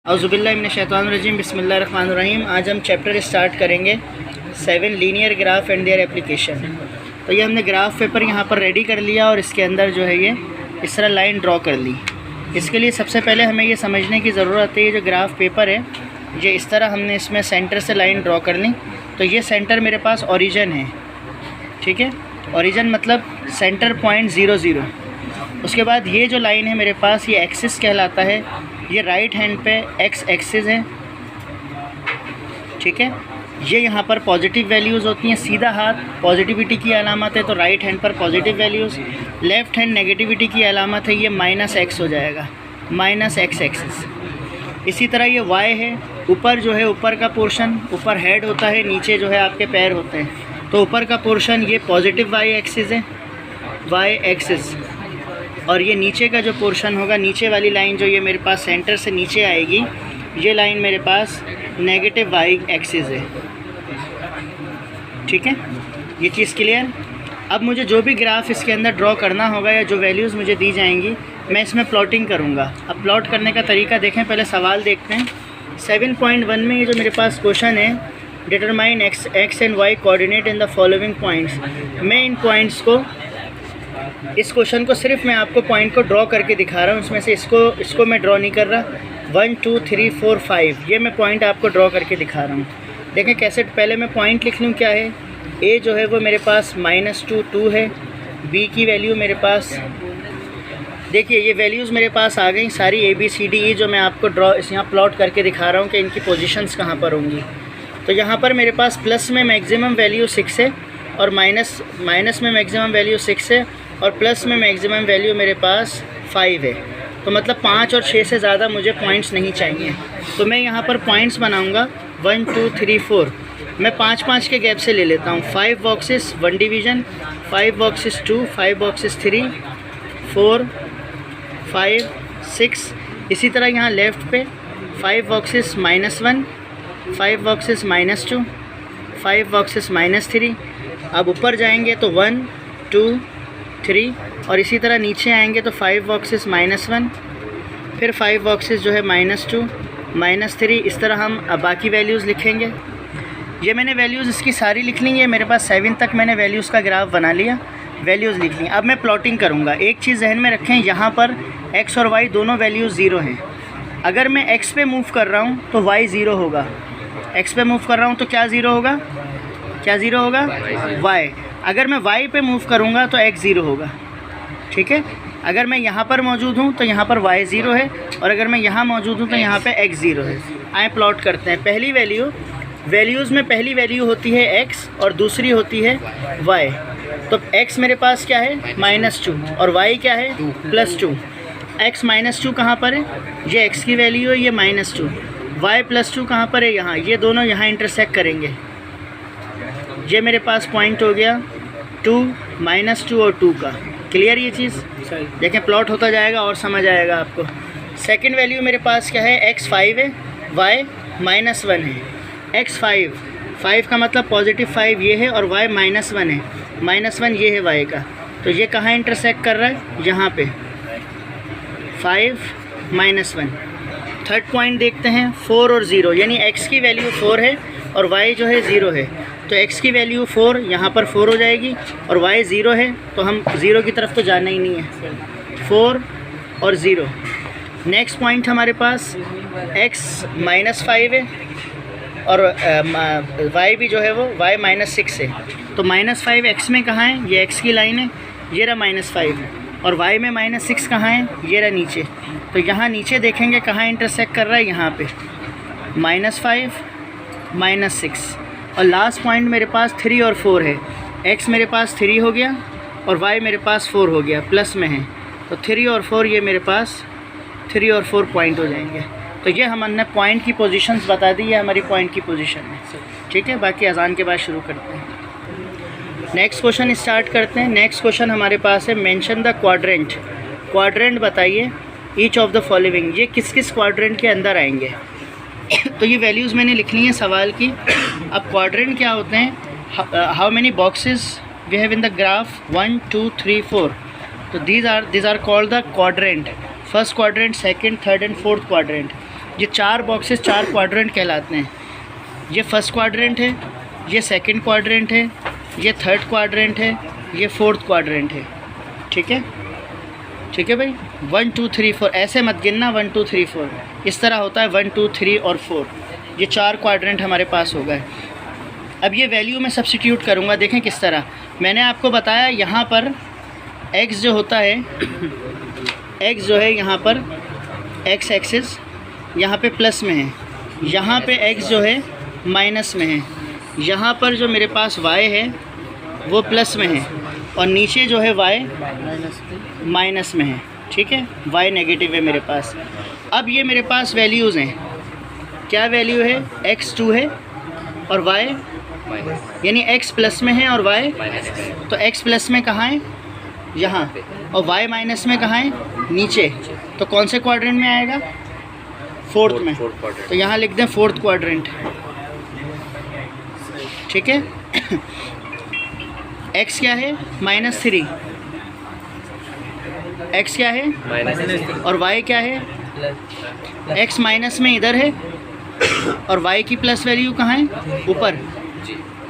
औज़ुबिल्लाहि मिनश्शैतानिर्रजीम बिस्मिल्लाहिर्रहमानिर्रहीम। आज हम चैप्टर स्टार्ट करेंगे 7 linear graph and their application. तो ये हमने ग्राफ पेपर यहाँ पर रेडी कर लिया और इसके अंदर जो है ये इस तरह लाइन ड्रॉ कर ली। इसके लिए सबसे पहले हमें ये समझने की ज़रूरत है, ये जो ग्राफ पेपर है ये इस तरह हमने इसमें सेंटर से लाइन ड्रॉ कर ली। तो ये सेंटर मेरे पास ओरिजिन है, ठीक है। ओरिजिन मतलब सेंटर पॉइंट 0 0। उसके बाद ये जो लाइन है मेरे पास ये एक्सिस कहलाता है। ये राइट हैंड पे एक्स एक्सिस है, ठीक है। ये यहाँ पर पॉजिटिव वैल्यूज़ होती हैं, सीधा हाथ पॉजिटिविटी की अलामत है तो राइट हैंड पर positive values, left hand negativity की अलामत है, ये -x हो जाएगा, -x एक्सिस। इसी तरह ये y है, ऊपर जो है ऊपर का पोर्शन, ऊपर हेड होता है, नीचे जो है आपके पैर होते हैं। तो ऊपर का पोर्शन ये पॉजिटिव y एक्सिस है, y एक्सिस, और ये नीचे का जो पोर्शन होगा, नीचे वाली लाइन जो ये मेरे पास सेंटर से नीचे आएगी, ये लाइन मेरे पास नेगेटिव y एक्सिस है, ठीक है। ये चीज़ क्लियर। अब मुझे जो भी ग्राफ इसके अंदर ड्रॉ करना होगा या जो वैल्यूज़ मुझे दी जाएंगी मैं इसमें प्लॉटिंग करूँगा। अब प्लॉट करने का तरीका देखें, पहले सवाल देखते हैं। 7.1 में ये जो मेरे पास क्वेश्चन है, determine x and y coordinate in the following points. मैं इन पॉइंट्स को, इस क्वेश्चन को सिर्फ मैं आपको पॉइंट को ड्रॉ करके दिखा रहा हूँ, उसमें से इसको मैं ड्रॉ नहीं कर रहा। 1 2 3 4 5 ये मैं पॉइंट आपको ड्रॉ करके दिखा रहा हूँ। देखें कैसे, पहले मैं पॉइंट लिख लूँ। क्या है, ए जो है वो मेरे पास -2 है, बी की वैल्यू मेरे पास, देखिए ये वैल्यूज़ मेरे पास आ गई सारी, ABCDE जो मैं आपको यहाँ प्लॉट करके दिखा रहा हूँ कि इनकी पोजीशंस कहाँ पर होंगी। तो यहाँ पर मेरे पास प्लस में मैक्सिमम वैल्यू 6 है और माइनस में मैक्सिमम वैल्यू 6 है और प्लस में मैक्सिमम वैल्यू मेरे पास 5 है। तो मतलब 5 और 6 से ज़्यादा मुझे पॉइंट्स नहीं चाहिए। तो मैं यहाँ पर पॉइंट्स बनाऊँगा 1 2 3 4। मैं 5 के गैप से ले लेता हूँ। 5 बॉक्सेस 1 डिवीज़न, 5 बॉक्सेस 2, 5 बॉक्सेस 3, 4 5 6। इसी तरह यहाँ लेफ़्ट पे 5 बॉक्सेस -1, 5 बॉक्सेस -2, 5 बॉक्सेस -3। अब ऊपर जाएंगे तो 1 2 3, और इसी तरह नीचे आएंगे तो 5 बॉक्सेस -1, फिर 5 बॉक्सेस जो है -2 -3। इस तरह हम अब बाकी वैल्यूज़ लिखेंगे। ये मैंने वैल्यूज़ इसकी सारी लिख ली है। मेरे पास 7 तक मैंने वैल्यूज़ का ग्राफ बना लिया, वैल्यूज़ लिख ली। अब मैं प्लॉटिंग करूँगा। एक चीज़ जहन में रखें, यहाँ पर x और y दोनों वैल्यूज़ 0 हैं। अगर मैं x पे मूव कर रहा हूँ तो y 0 होगा, x पे मूव कर रहा हूँ तो क्या 0 होगा, क्या 0 होगा, y। अगर मैं y पे मूव करूँगा तो x 0 होगा, ठीक है। अगर मैं यहाँ पर मौजूद हूँ तो यहाँ पर y 0 है, और अगर मैं यहाँ मौजूद हूँ तो यहाँ पे x 0 है। आए प्लॉट करते हैं। पहली वैल्यूज़ में पहली वैल्यू होती है x और दूसरी होती है y। तो x मेरे पास क्या है, -2, और y क्या है, +2। x -2 कहाँ पर है, ये x की वैल्यू है, ये -2। y +2 कहाँ पर है, यहाँ। ये दोनों यहाँ इंटरसेक्ट करेंगे। ये मेरे पास पॉइंट हो गया 2 -2 और 2 का। क्लियर ये चीज़। देखें प्लॉट होता जाएगा और समझ आएगा आपको। सेकंड वैल्यू मेरे पास क्या है, x 5 है, y -1 है। x 5 का मतलब पॉजिटिव 5 ये है, और y -1 है, -1 ये है y का। तो ये कहाँ इंटरसेक्ट कर रहा है, यहाँ पे 5 -1। थर्ड पॉइंट देखते हैं, 4 और 0, यानी x की वैल्यू 4 है और y जो है 0 है। तो x की वैल्यू 4, यहाँ पर 4 हो जाएगी, और y 0 है तो हम 0 की तरफ तो जाना ही नहीं है। 4 और 0। नेक्स्ट पॉइंट हमारे पास x -5 है और y भी जो है वो y -6 है। तो -5 x में कहाँ है, ये x की लाइन है, ये रहा -5 है, और y में -6 कहाँ है, ये रहा नीचे। तो यहाँ नीचे देखेंगे कहाँ इंटरसेक्ट कर रहा है, यहाँ पे -5 -6। और लास्ट पॉइंट मेरे पास 3 और 4 है। x मेरे पास 3 हो गया और y मेरे पास 4 हो गया, प्लस में है। तो 3 और 4 ये मेरे पास 3 और 4 पॉइंट हो जाएंगे। तो ये हमने पॉइंट की पोजीशंस बता दी है हमारी पॉइंट की पोजीशन में, ठीक है। बाकी अजान के बाद शुरू करते हैं। नेक्स्ट क्वेश्चन स्टार्ट करते हैं। नेक्स्ट क्वेश्चन हमारे पास है, मेंशन द क्वाड्रेंट बताइए ईच ऑफ द फॉलोइंग। ये किस किस क्वाड्रेंट के अंदर आएंगे। तो ये वैल्यूज़ मैंने लिख ली हैं सवाल की। अब क्वाड्रेंट क्या होते हैं, how many boxes we have in the graph, 1 2 3 4। तो these are called the quadrant. First quadrant, second, third and fourth quadrant. ये 4 बॉक्सेस 4 क्वाड्रेंट कहलाते हैं। ये फर्स्ट क्वाड्रेंट है, ये सेकंड क्वाड्रेंट है, ये थर्ड क्वाड्रेंट है, ये फोर्थ क्वाड्रेंट है। ठीक है, ठीक है भाई। 1 2 3 4 ऐसे मत गिनना, 1 2 3 4 इस तरह होता है, 1 2 3 और 4। ये 4 क्वाड्रेंट हमारे पास हो गए। अब ये वैल्यू मैं सब्स्टिट्यूट करूँगा, देखें किस तरह। मैंने आपको बताया यहाँ पर x जो होता है, x जो है यहाँ पर x एक्सिस यहाँ पे प्लस में है, यहाँ पे x जो है माइनस में है, यहाँ पर जो मेरे पास y है वो प्लस में है, और नीचे जो है y माइनस में है। ठीक है, y नेगेटिव है मेरे पास। अब ये मेरे पास वैल्यूज़ हैं, क्या वैल्यू है, x2 है और y यानी x प्लस में है और y माइनस में। तो x प्लस में कहाँ है, यहाँ, और y माइनस में कहाँ है, नीचे। तो कौन से क्वाड्रेंट में आएगा, फोर्थ में। तो यहाँ लिख दें फोर्थ क्वाड्रेंट। ठीक है। x क्या है, -3, x क्या है -3, और y क्या है, x माइनस में इधर है और y की प्लस वैल्यू कहाँ है, ऊपर।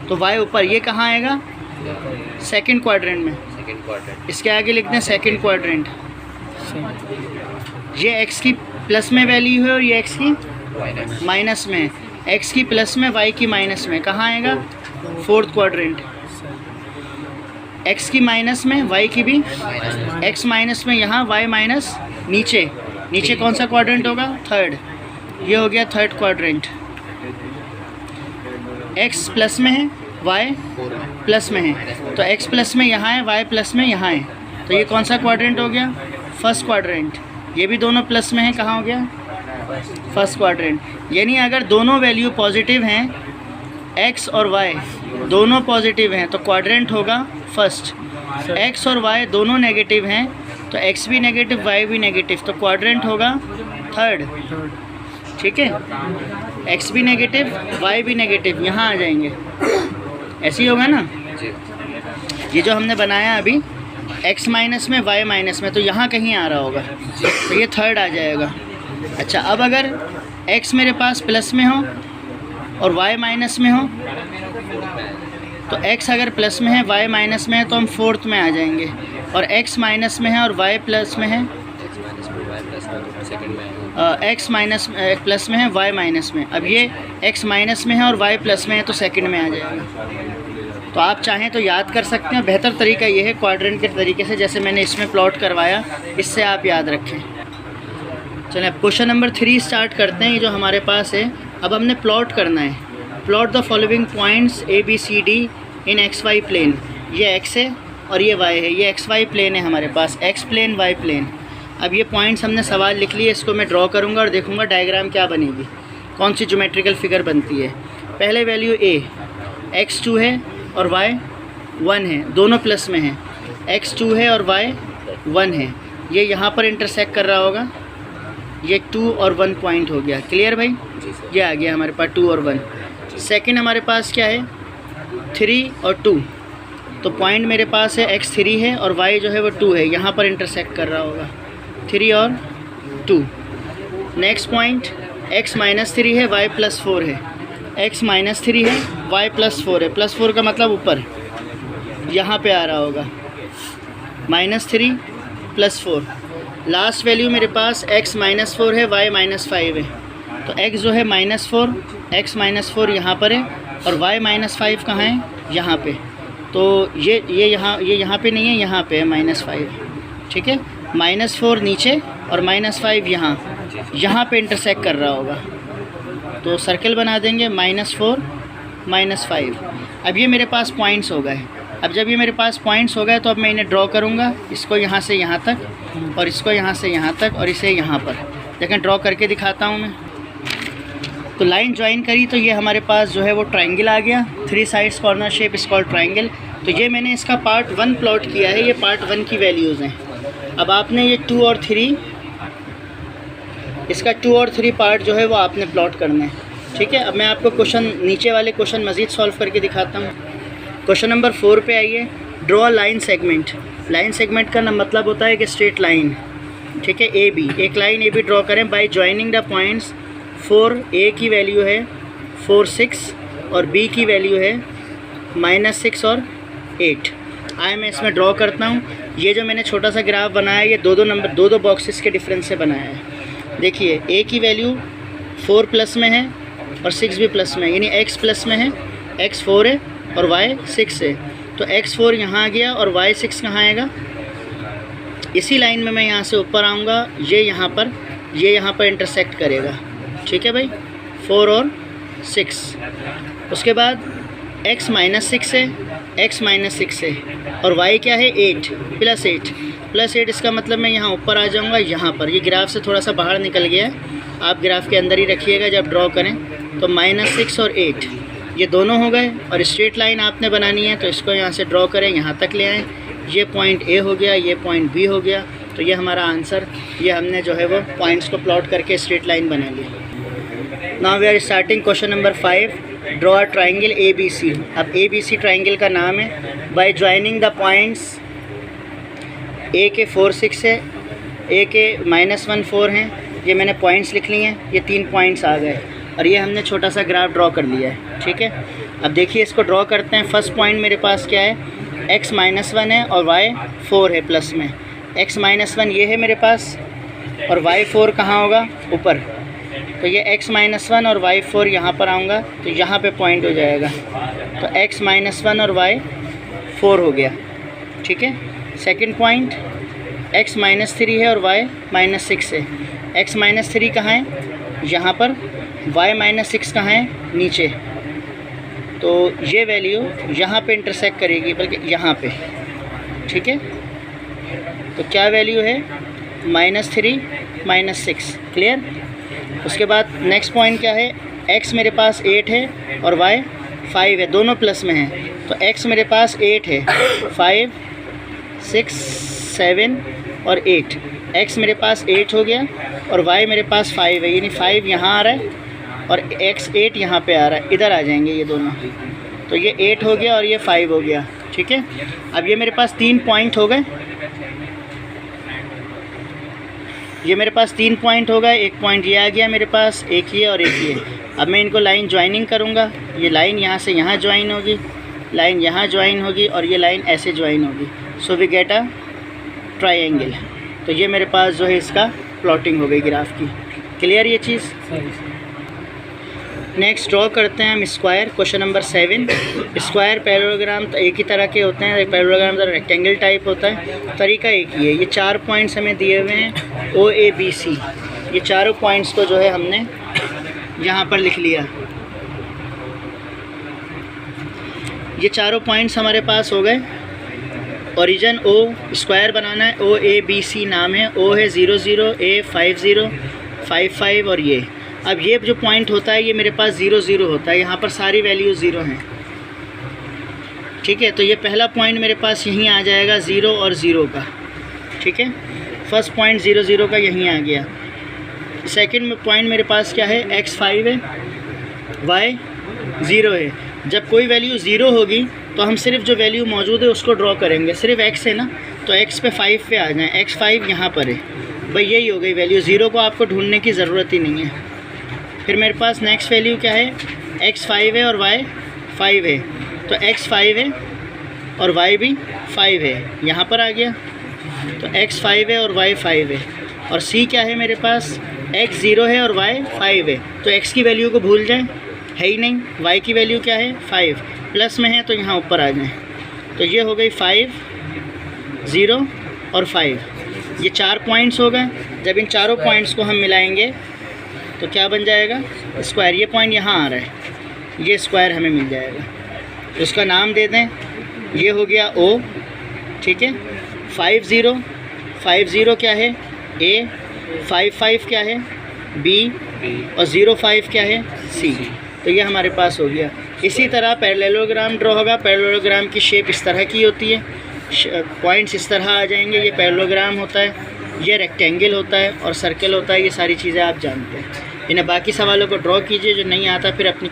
तो y ऊपर, ये कहाँ आएगा, सेकंड क्वाड्रेंट में। इसके आगे लिखते हैं सेकंड क्वाड्रेंट। ये x की प्लस में वैल्यू है और ये x की माइनस में है। x की प्लस में, y की माइनस में, कहाँ आएगा, फोर्थ क्वाड्रेंट। x की माइनस में, y की भी, x माइनस में यहाँ, y माइनस नीचे। नीचे कौन सा क्वाड्रेंट होगा, थर्ड। ये हो गया थर्ड क्वाड्रेंट। x प्लस में है, y प्लस में है, तो x प्लस में यहाँ है, y प्लस में यहाँ है, तो ये कौन सा क्वाड्रेंट हो गया, फर्स्ट क्वाड्रेंट। ये भी दोनों प्लस में है, कहाँ हो गया, फर्स्ट क्वाड्रेंट। यानी अगर दोनों वैल्यू पॉजिटिव हैं, x और y दोनों पॉजिटिव हैं, तो क्वाड्रेंट होगा फर्स्ट। x और y दोनों नेगेटिव हैं, तो x भी नेगेटिव, y भी नेगेटिव, तो क्वाड्रेंट होगा थर्ड। ठीक है, x भी नेगेटिव, y भी नेगेटिव, यहाँ आ जाएंगे, ऐसे ही होगा ना। ये जो हमने बनाया अभी, x माइनस में, y माइनस में, तो यहाँ कहीं आ रहा होगा, तो ये थर्ड आ जाएगा। अच्छा, अब अगर x मेरे पास प्लस में हो और y माइनस में हो, तो x अगर प्लस में है, y माइनस में है, तो हम फोर्थ में आ जाएंगे, और x माइनस में है और y प्लस में है, x माइनस प्लस में है, y माइनस में। अब ये x माइनस में है और y प्लस में है, तो सेकंड में आ जाएगा। तो आप चाहें तो याद कर सकते हैं। बेहतर तरीका ये है क्वाड्रेंट के तरीके से, जैसे मैंने इसमें प्लॉट करवाया, इससे आप याद रखें। चलें अब क्वेश्चन नंबर 3 स्टार्ट करते हैं। ये जो हमारे पास है, अब हमने प्लॉट करना है। Plot the following points ABCD in XY plane. ये x है और ये y है, ये XY प्लेन है हमारे पास, x प्लेन y प्लेन। अब ये पॉइंट्स हमने सवाल लिख लिए, इसको मैं ड्रॉ करूँगा और देखूँगा डायग्राम क्या बनेगी, कौन सी ज्योमेट्रिकल फिगर बनती है। पहले वैल्यू a, x2 है और y 1 है, दोनों प्लस में है। x2 है और y 1 है, ये यहाँ पर इंटरसेक्ट कर रहा होगा, ये 2 और 1 पॉइंट हो गया। क्लियर भाई, ये आ गया हमारे पास 2 और 1। सेकंड हमारे पास क्या है, 3 और 2, तो पॉइंट मेरे पास है x3 है और y जो है वो 2 है, यहाँ पर इंटरसेक्ट कर रहा होगा, 3 और 2। नेक्स्ट पॉइंट x -3 है, y +4 है, x -3 है, y +4 है, +4 का मतलब ऊपर, यहाँ पे आ रहा होगा, -3 +4। लास्ट वैल्यू मेरे पास x -4 है, y -5 है, तो x जो है -4, x -4 यहाँ पर है, और y -5 कहाँ है, यहाँ पे। तो ये यहाँ पे नहीं है, यहाँ पे है -5। ठीक है, -4 नीचे और -5 यहाँ पे इंटरसेक्ट कर रहा होगा, तो सर्कल बना देंगे, -4 -5। अब ये मेरे पास पॉइंट्स हो गए। अब जब ये मेरे पास पॉइंट्स हो गए, तो अब मैं इन्हें ड्रॉ करूँगा, इसको यहाँ से यहाँ तक और इसको यहाँ से यहाँ तक और इसे यहाँ पर। लेकिन ड्रॉ करके दिखाता हूँ मैं। तो लाइन ज्वाइन करी, तो ये हमारे पास जो है वो ट्रायंगल आ गया, 3 sides corner shape is called triangle. तो ये मैंने इसका पार्ट 1 प्लॉट किया है, ये पार्ट 1 की वैल्यूज़ हैं। अब आपने ये 2 और 3, इसका 2 और 3 पार्ट जो है वो आपने प्लॉट करना है। ठीक है, अब मैं आपको क्वेश्चन, नीचे वाले क्वेश्चन मज़ीद सॉल्व करके दिखाता हूँ। क्वेश्चन नंबर 4 पे आइए। Draw line segment. Line segment का मतलब होता है कि स्ट्रेट लाइन। ठीक है, AB, एक लाइन AB ड्रॉ करें बाय ज्वाइनिंग द पॉइंट्स 4, ए की वैल्यू है 4, 6 और बी की वैल्यू है -6 और 8। आए मैं इसमें ड्रॉ करता हूँ। ये जो मैंने छोटा सा ग्राफ बनाया है ये दो बॉक्सेस के डिफरेंस से बनाया है। देखिए ए की वैल्यू 4 प्लस में है और 6 भी प्लस में है, यानी x प्लस में है, x 4 है और y 6 है। तो x 4 यहाँ आ गया और y 6 कहाँ आएगा? इसी लाइन में मैं यहाँ से ऊपर आऊँगा, ये यहाँ पर इंटरसेक्ट करेगा। ठीक है भाई, 4 और 6। उसके बाद x -6 है, x -6 है और y क्या है 8 + 8 इसका मतलब मैं यहाँ ऊपर आ जाऊँगा। यहाँ पर ये ग्राफ से थोड़ा सा बाहर निकल गया है, आप ग्राफ के अंदर ही रखिएगा जब ड्रॉ करें। तो -6 और 8 ये दोनों हो गए और स्ट्रेट लाइन आपने बनानी है तो इसको यहाँ से ड्रॉ करें, यहाँ तक ले आएँ। ये पॉइंट ए हो गया, ये पॉइंट बी हो गया। तो ये हमारा आंसर, ये हमने जो है वो पॉइंट्स को प्लॉट करके स्ट्रेट लाइन बना ली। Now we are starting question number 5। Draw a triangle ABC। अब ABC ट्राइंगल का नाम है। By joining the points, A के 4, 6 है, ए के -1, 4 हैं। ये मैंने पॉइंट्स लिख लिए हैं, ये 3 पॉइंट्स आ गए और ये हमने छोटा सा ग्राफ ड्रॉ कर लिया है। ठीक है, अब देखिए इसको ड्रॉ करते हैं। फर्स्ट पॉइंट मेरे पास क्या है? x -1 है और y 4 है प्लस में। x -1 ये है मेरे पास और y 4 कहाँ होगा? ऊपर। तो ये x -1 और y 4 यहाँ पर आऊँगा तो यहाँ पे पॉइंट हो जाएगा। तो x -1 और y 4 हो गया। ठीक है, सेकंड पॉइंट x -3 है और y -6 है। x -3 कहाँ है? यहाँ पर। y -6 कहाँ है? नीचे। तो ये वैल्यू यहाँ पे इंटरसेक्ट करेगी, बल्कि यहाँ पे। ठीक है, तो क्या वैल्यू है? -3 -6। क्लियर? उसके बाद नेक्स्ट पॉइंट क्या है? x मेरे पास 8 है और y 5 है, दोनों प्लस में हैं। तो x मेरे पास 8 है, 5, 6, 7 और 8। x मेरे पास 8 हो गया और y मेरे पास 5 है, यानी 5 यहाँ आ रहा है और x 8 यहाँ पे आ रहा है। इधर आ जाएंगे ये दोनों। तो ये 8 हो गया और ये 5 हो गया। ठीक है, अब ये मेरे पास 3 पॉइंट हो गए। ये मेरे पास 3 पॉइंट हो गए। एक पॉइंट ये आ गया मेरे पास, एक ये और एक ये। अब मैं इनको लाइन ज्वाइनिंग करूँगा। ये लाइन यहाँ से यहाँ ज्वाइन होगी, लाइन यहाँ ज्वाइन होगी और ये लाइन ऐसे ज्वाइन होगी। So we get a triangle. तो ये मेरे पास जो है इसका प्लॉटिंग हो गई ग्राफ की। क्लियर ये चीज़? नेक्स्ट ड्रॉ करते हैं हम square. Question number 7। Square parallelogram तो एक ही तरह के होते हैं। पैरेललोग्राम तो रेक्टेंगल टाइप होता है। तरीका एक ही है। ये 4 पॉइंट्स हमें दिए हुए हैं OABC। ये चारों पॉइंट्स को जो है हमने यहाँ पर लिख लिया। ये चारों पॉइंट्स हमारे पास हो गए। ओरिजिन O स्क्वायर बनाना है। OABC नाम है। O है 0, 0, A 5, 0, 5, 5 और ये। अब ये जो पॉइंट होता है ये मेरे पास 0, 0 होता है। यहाँ पर सारी वैल्यू 0 हैं। ठीक है, तो ये पहला पॉइंट मेरे पास यहीं आ जाएगा 0 और 0 का। ठीक है, फर्स्ट पॉइंट 0, 0 का यहीं आ गया। सेकंड पॉइंट मेरे पास क्या है? x 5 है, y 0 है। जब कोई वैल्यू 0 होगी तो हम सिर्फ जो वैल्यू मौजूद है उसको ड्रॉ करेंगे। सिर्फ x है ना, तो x पे 5 पे आ जाएं। x 5 यहाँ पर है भाई, यही हो गई वैल्यू। 0 को आपको ढूंढने की ज़रूरत ही नहीं है। फिर मेरे पास नेक्स्ट वैल्यू क्या है? x 5 है और y 5 है। तो x 5 है और y भी 5 है, यहाँ पर आ गया। तो x 5 है और y 5 है। और c क्या है मेरे पास? x 0 है और y 5 है। तो x की वैल्यू को भूल जाएं, है ही नहीं। y की वैल्यू क्या है? 5 प्लस में है तो यहाँ ऊपर आ जाएं। तो ये हो गई 5, 0 और 5। ये 4 पॉइंट्स हो गए। जब इन चारों पॉइंट्स को हम मिलाएंगे तो क्या बन जाएगा? स्क्वायर। ये पॉइंट यहाँ आ रहा है, ये स्क्वायर हमें मिल जाएगा। तो इसका नाम दे दें, ये हो गया O। ठीक है, 5, 0, 5, 0 क्या है? A, 5, 5 क्या है? B और 0, 5 क्या है? C। तो ये हमारे पास हो गया। इसी तरह पैरेललोग्राम ड्रॉ होगा। पैरेललोग्राम की शेप इस तरह की होती है, पॉइंट्स इस तरह आ जाएंगे। ये पैरेललोग्राम होता है, ये रेक्टेंगल होता है और सर्कल होता है। ये सारी चीज़ें आप जानते हैं। इन्हें बाकी सवालों को ड्रॉ कीजिए, जो नहीं आता फिर अपनी